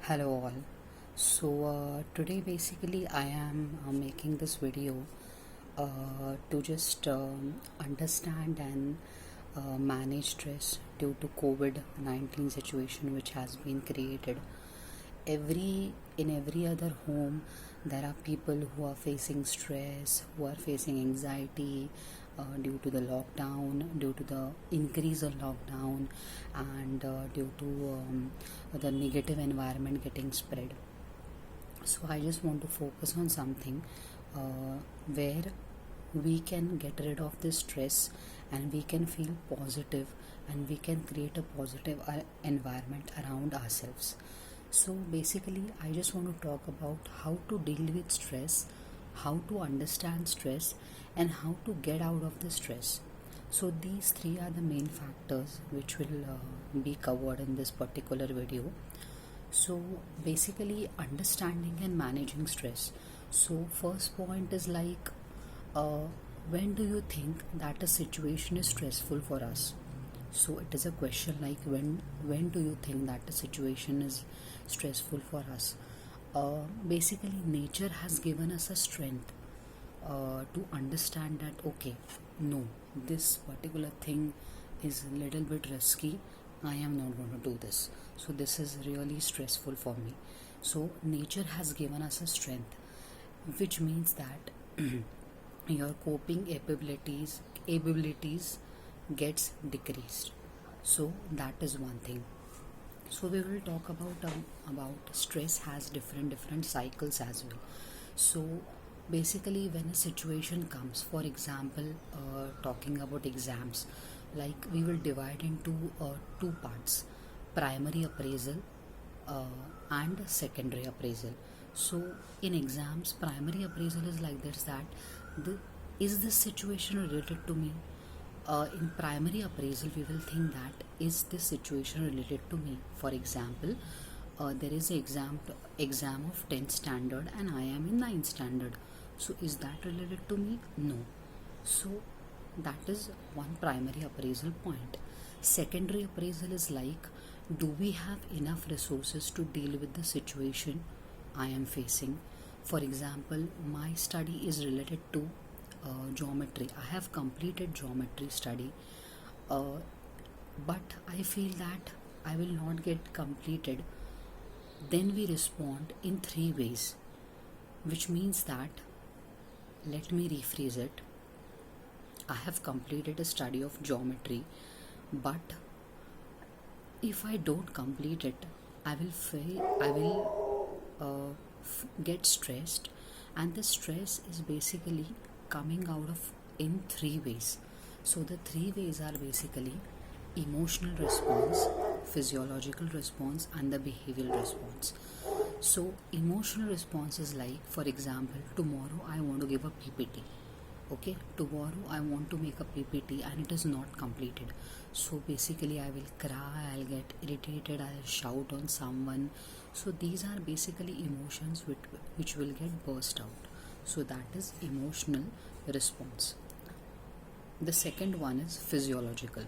Hello all. Today basically I am making this video to just understand and manage stress due to COVID-19 situation which has been created. In every other home there are people who are facing stress, who are facing anxiety due to the lockdown, due to the increase of lockdown, and due to the negative environment getting spread. So I just want to focus on something where we can get rid of this stress and we can feel positive and we can create a positive environment around ourselves. So basically, I just want to talk about how to deal with stress, how to understand stress, and how to get out of the stress. So these three are the main factors which will be covered in this particular video. So basically, understanding and managing stress. So first point is like, uh, when do you think that a situation is stressful for us? So it is a question like, when do you think that a situation is stressful for us? Basically, nature has given us a strength to understand that okay, no, this particular thing is a little bit risky. I am not going to do this. So this is really stressful for me. So nature has given us a strength, which means that your coping abilities gets decreased. So that is one thing. So we will talk about stress has different cycles as well. So basically, when a situation comes, for example, talking about exams, like we will divide into two parts: primary appraisal uh, and secondary appraisal. So in exams, primary appraisal is like this, that the is this situation related to me? In primary appraisal, we will think that is this situation related to me. For example, there is an exam of 10th standard and I am in 9th standard. So is that related to me? No. So that is one primary appraisal point. Secondary appraisal is like, do we have enough resources to deal with the situation I am facing? For example, my study is related to geometry. I have completed geometry study, uh, but I feel that I will not get completed. Then we respond in three ways, which means that, let me rephrase it. I have completed a study of geometry, but if I don't complete it, I will fail. I will get stressed, and the stress is basically coming out of in three ways. So the three ways are basically emotional response, physiological response, and the behavioral response. So emotional response is like, for example, tomorrow I want to give a PPT. Okay, tomorrow I want to make a PPT and it is not completed. So basically, I will cry, I'll get irritated, I'll shout on someone. So these are basically emotions which will get burst out. So that is emotional response. The second one is physiological.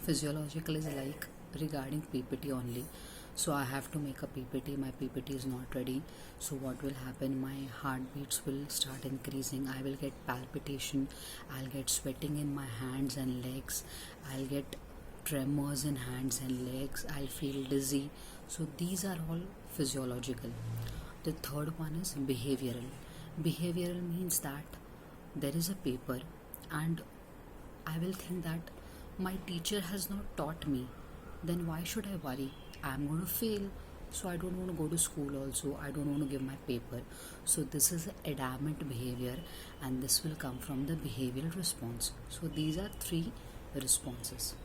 Physiological is like regarding PPT only. So I have to make a PPT, my PPT is not ready. So what will happen? My heartbeats will start increasing, I will get palpitation, I'll get sweating in my hands and legs, I'll get tremors in hands and legs, I'll feel dizzy. So these are all physiological. The third one is behavioral. Behavioral means that there is a paper and I will think that my teacher has not taught me, then why should I worry? I'm going to fail. So I don't want to go to school also. I don't want to give my paper. So this is adamant behavior and this will come from the behavioral response. So these are three responses.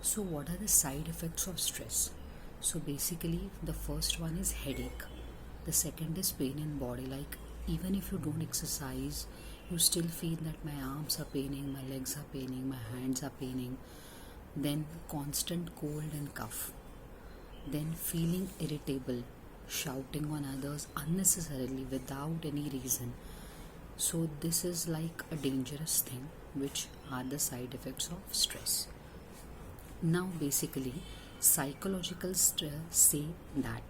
So what are the side effects of stress? So basically the first one is headache. The second is pain in body, like even if you don't exercise, you still feel that my arms are paining, my legs are paining, my hands are paining. Then constant cold and cough. Then feeling irritable, shouting on others unnecessarily without any reason. So this is like a dangerous thing, which are the side effects of stress. Now basically, psychological stress say that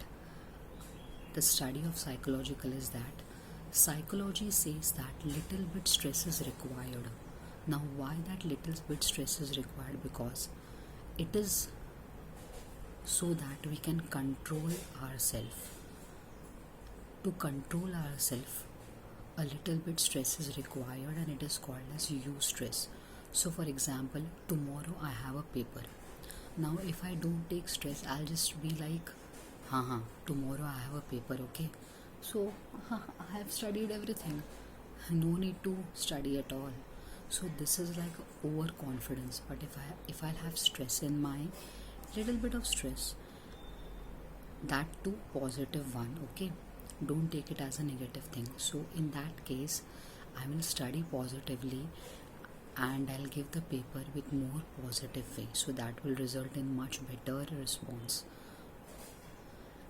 the study of psychological is that psychology says that little bit stress is required. Now, why that little bit stress is required? Because it is so that we can control ourselves. To control ourselves, a little bit stress is required, and it is called as eustress. So, for example, tomorrow I have a paper. Now, if I don't take stress, I'll just be like, tomorrow I have a paper, okay? So, I have studied everything. No need to study at all. So this is like overconfidence. But if I'll have stress in my little bit of stress, that too positive one, okay? Don't take it as a negative thing. So in that case, I will study positively and I'll give the paper with more positive way. So that will result in much better response.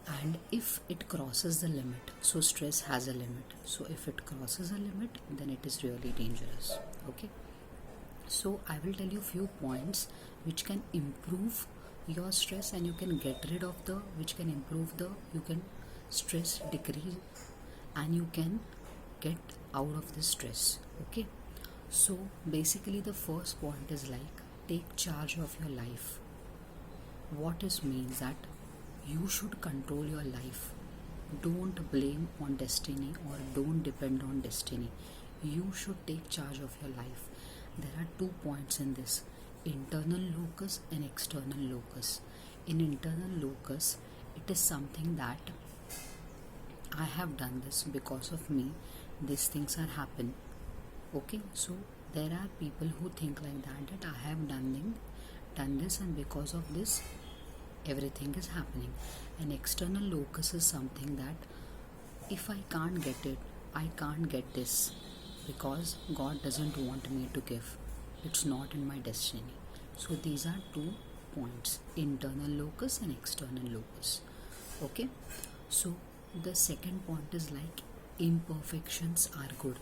And if it crosses the limit, so stress has a limit. So if it crosses a limit, then it is really dangerous. Okay. So I will tell you few points which can improve your stress, and you can get rid of which can improve you can stress decrease, and you can get out of the stress. Okay. So basically the first point is like, take charge of your life. What is means that you should control your life. Don't blame on destiny or don't depend on destiny. You should take charge of your life. There are 2 points in this: internal locus and external locus. In internal locus, it is something that I have done this because of me. These things are happen. Okay, so there are people who think like that I have done this, and because of this everything is happening. An external locus is something that if I can't get it, I can't get this because God doesn't want me to give. It's not in my destiny. So these are 2 points: internal locus and external locus. Okay. So the second point is like, imperfections are good.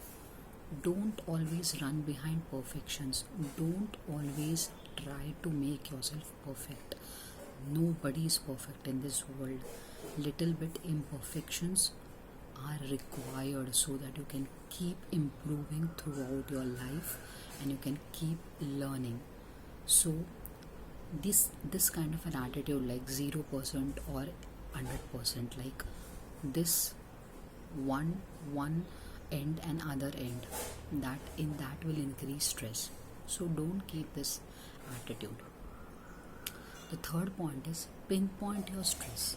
Don't always run behind perfections. Don't always try to make yourself perfect. Nobody is perfect in this world. Little bit imperfections are required so that you can keep improving throughout your life and you can keep learning. So this kind of an attitude, like 0% or 100%, like this one end and other end, that will increase stress. So don't keep this attitude. The third point is, pinpoint your stress.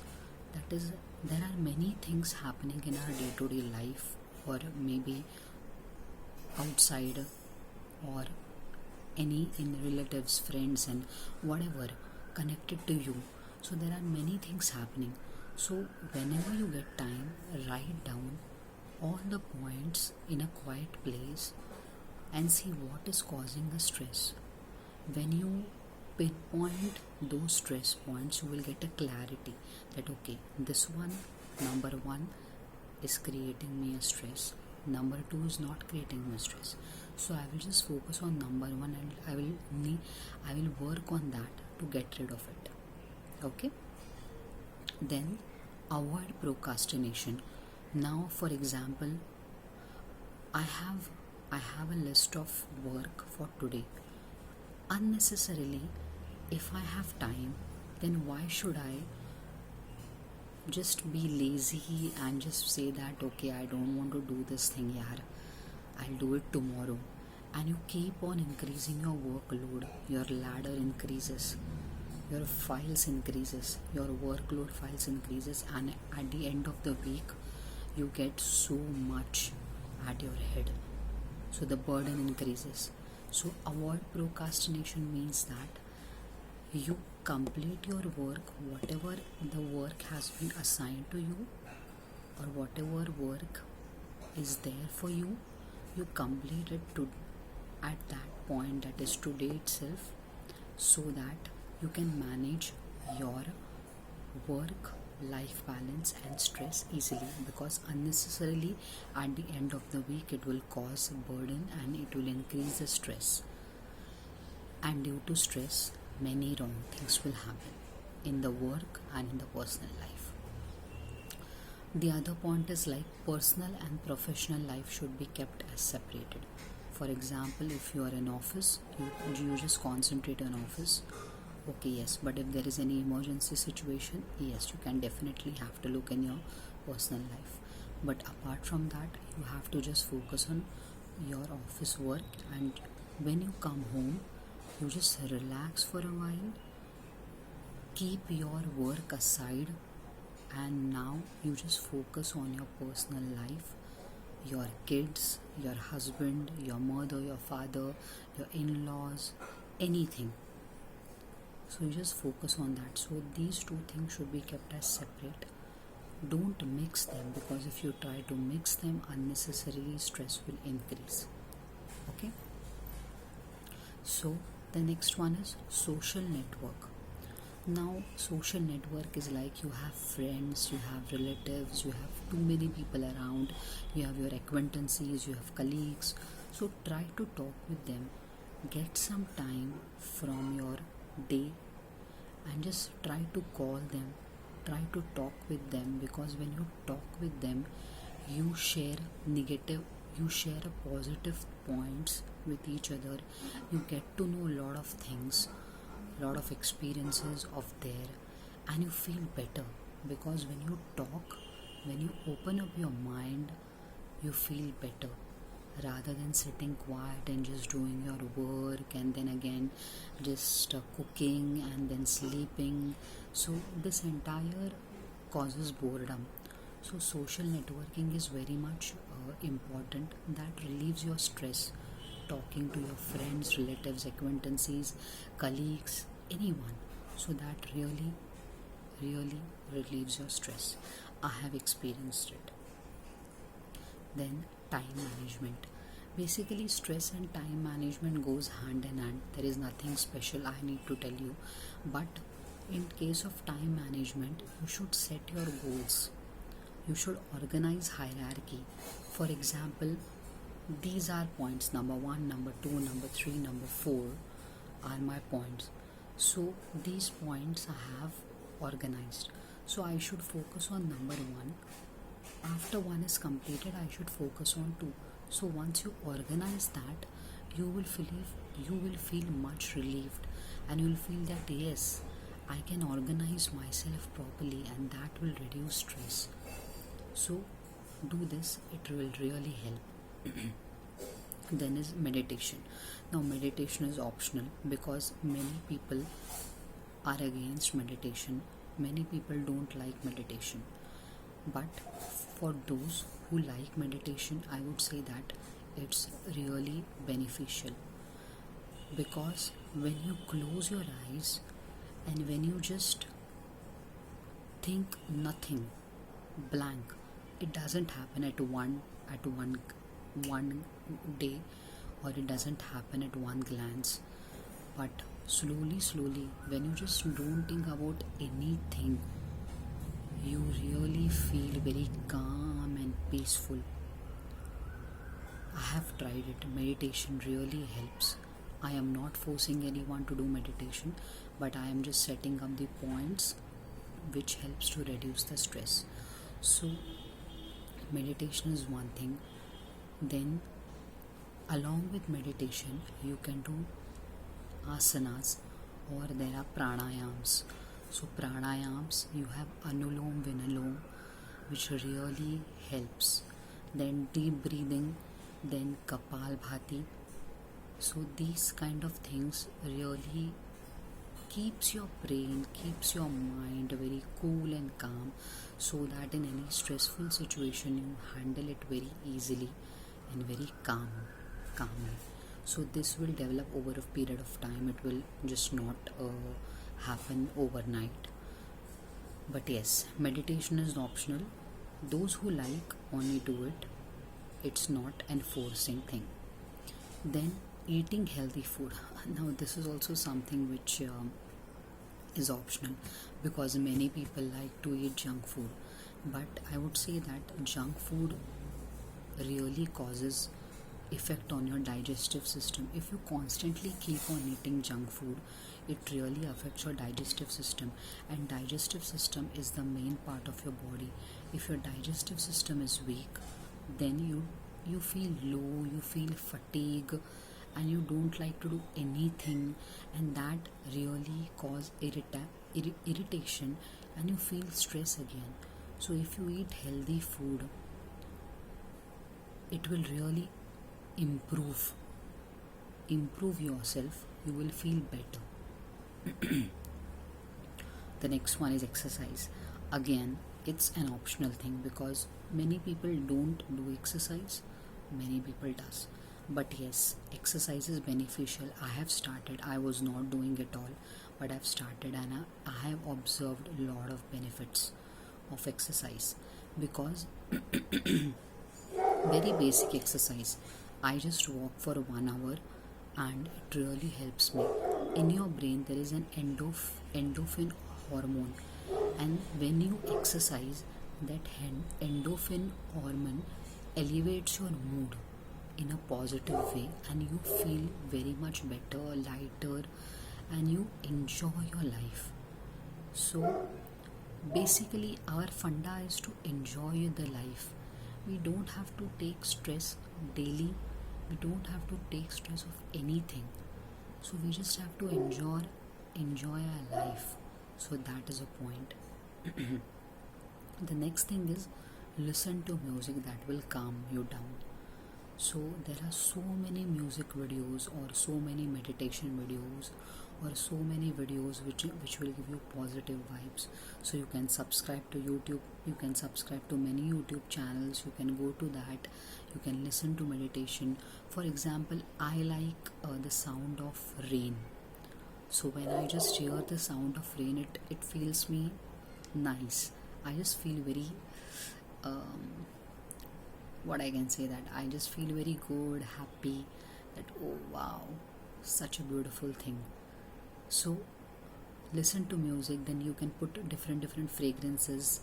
That is, there are many things happening in our day-to-day life, or maybe outside, or any in relatives, friends, and whatever connected to you. So there are many things happening. So whenever you get time, write down all the points in a quiet place and see what is causing the stress. When you pinpoint those stress points, you will get a clarity that okay, this one, number 1 is creating me a stress, number 2 is not creating me stress. So I will just focus on number 1 and I will work on that to get rid of it. Okay. Then avoid procrastination. Now, for example, I have a list of work for today. Unnecessarily, if I have time, then why should I just be lazy and just say that okay, I don't want to do this thing, I'll do it tomorrow. And you keep on increasing your workload, your ladder increases, your files increases, your workload files increases, and at the end of the week you get so much at your head, so the burden increases. So avoid procrastination means that you complete your work, whatever the work has been assigned to you, or whatever work is there for you, you complete it at that point, that is today itself, so that you can manage your work life balance and stress easily. Because unnecessarily at the end of the week it will cause burden and it will increase the stress, and due to stress many wrong things will happen in the work and in the personal life. The other point is like personal and professional life should be kept as separated. For example, if you are in office, you just concentrate on office. Okay, yes, but if there is any emergency situation, yes, you can definitely have to look in your personal life. But apart from that, you have to just focus on your office work, and when you come home, you just relax for a while, keep your work aside, and now you just focus on your personal life, your kids, your husband, your mother, your father, your in-laws, anything. So you just focus on that. So these two things should be kept as separate. Don't mix them, because if you try to mix them unnecessarily, stress will increase. Okay, so the next one is social network. Now social network is like you have friends, you have relatives, you have too many people around, you have your acquaintances, you have colleagues. So try to talk with them, get some time from your day and just try to call them, try to talk with them, because when you talk with them, you share negative, you share a positive points with each other, you get to know a lot of things, lot of experiences of there, and you feel better, because when you talk, when you open up your mind, you feel better, rather than sitting quiet and just doing your work and then again just cooking and then sleeping. So this entire causes boredom. So social networking is very much important. That relieves your stress, talking to your friends, relatives, acquaintances, colleagues, anyone. So that really relieves your stress. I have experienced it. Then time management. Basically stress and time management goes hand in hand. There is nothing special I need to tell you, but in case of time management, you should set your goals, you should organize hierarchy. For example, these are points: number 1, number 2, number 3, number 4 are my points. So these points I have organized. So I should focus on number 1. After 1 is completed, I should focus on 2. So once you organize that, you will feel much relieved, and you will feel that yes, I can organize myself properly, and that will reduce stress. So do this, it will really help. Then is meditation. Now meditation is optional, because many people are against meditation, many people don't like meditation. But for those who like meditation, I would say that it's really beneficial, because when you close your eyes and when you just think nothing, blank, it doesn't happen at one day, or it doesn't happen at one glance, but slowly when you just don't think about anything, you really feel very calm and peaceful. I have tried it. Meditation really helps. I am not forcing anyone to do meditation, but I am just setting up the points which helps to reduce the stress. So meditation is one thing. Then along with meditation, you can do asanas, or there are pranayams. So pranayams, you have Anulom Vinalom, which really helps. Then deep breathing, then Kapalbhati. So these kind of things really keeps your brain, keeps your mind very cool and calm, so that in any stressful situation you handle it very easily and very calmly. So this will develop over a period of time. It will just not happen overnight. But yes, meditation is optional. Those who like only do it. It's not an forcing thing. Then eating healthy food. Now this is also something which is optional, because many people like to eat junk food. But I would say that junk food really causes effect on your digestive system. If you constantly keep on eating junk food, it really affects your digestive system, and digestive system is the main part of your body. If your digestive system is weak, then you feel low, you feel fatigue, and you don't like to do anything, and that really cause irritation, and you feel stress again. So if you eat healthy food, it will really improve yourself. You will feel better. The next one is exercise. Again, it's an optional thing because many people don't do exercise, many people does. But yes, exercise is beneficial. I have started. I was not doing it all, but I've started, and I have observed a lot of benefits of exercise because very basic exercise. I just walk for 1 hour, and it really helps me. In your brain, there is an endorphin hormone, and when you exercise, that endorphin hormone elevates your mood in a positive way, and you feel very much better, lighter, and you enjoy your life. So basically, our funda is to enjoy the life. We don't have to take stress daily, we don't have to take stress of anything. So we just have to enjoy our life. So that is a point. The next thing is, listen to music that will calm you down. So there are so many music videos, or so many meditation videos, or so many videos which will give you positive vibes. So you can subscribe to YouTube, you can subscribe to many YouTube channels, you can go to that, you can listen to meditation. For example, I like the sound of rain. So when I just hear the sound of rain, it feels me nice. I just feel very what I can say, that I just feel very good, happy, that oh wow, such a beautiful thing. So listen to music, then you can put different fragrances,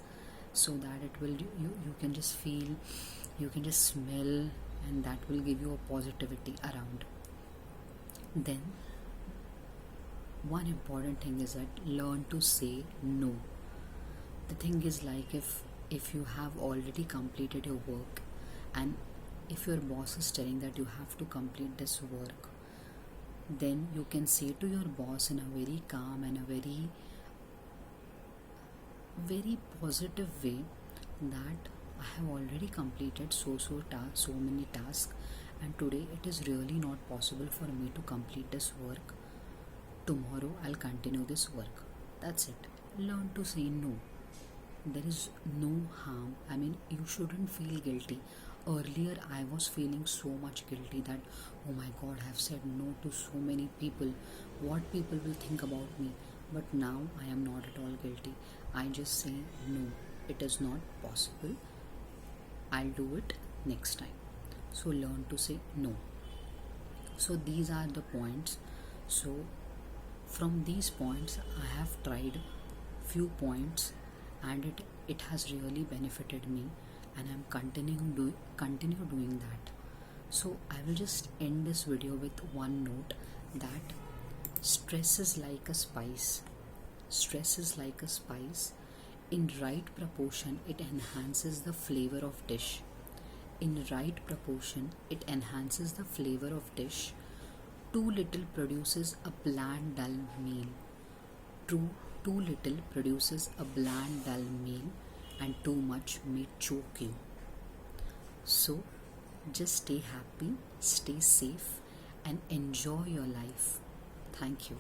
so that it will you can just feel, you can just smell, and that will give you a positivity around. Then one important thing is that learn to say no. The thing is, like, if you have already completed your work, and if your boss is telling that you have to complete this work, then you can say to your boss in a very calm and a very positive way that I have already completed so many tasks, and today it is really not possible for me to complete this work. Tomorrow I'll continue this work. That's it. Learn to say no. There is no harm. I mean, you shouldn't feel guilty. Earlier I was feeling so much guilty that, oh my god, I have said no to so many people, what people will think about me. But now I am not at all guilty. I just say no, it is not possible, I'll do it next time. So learn to say no. So these are the points. So from these points, I have tried few points, and it has really benefited me, and I'm continue doing that. So I will just end this video with one note, that stress is like a spice. Stress is like a spice. In right proportion, it enhances the flavor of dish. In right proportion, it enhances the flavor of dish. Too little produces a bland, dull meal. Too little produces a bland, dull meal, and too much may choke you. So just stay happy, stay safe, and enjoy your life. Thank you.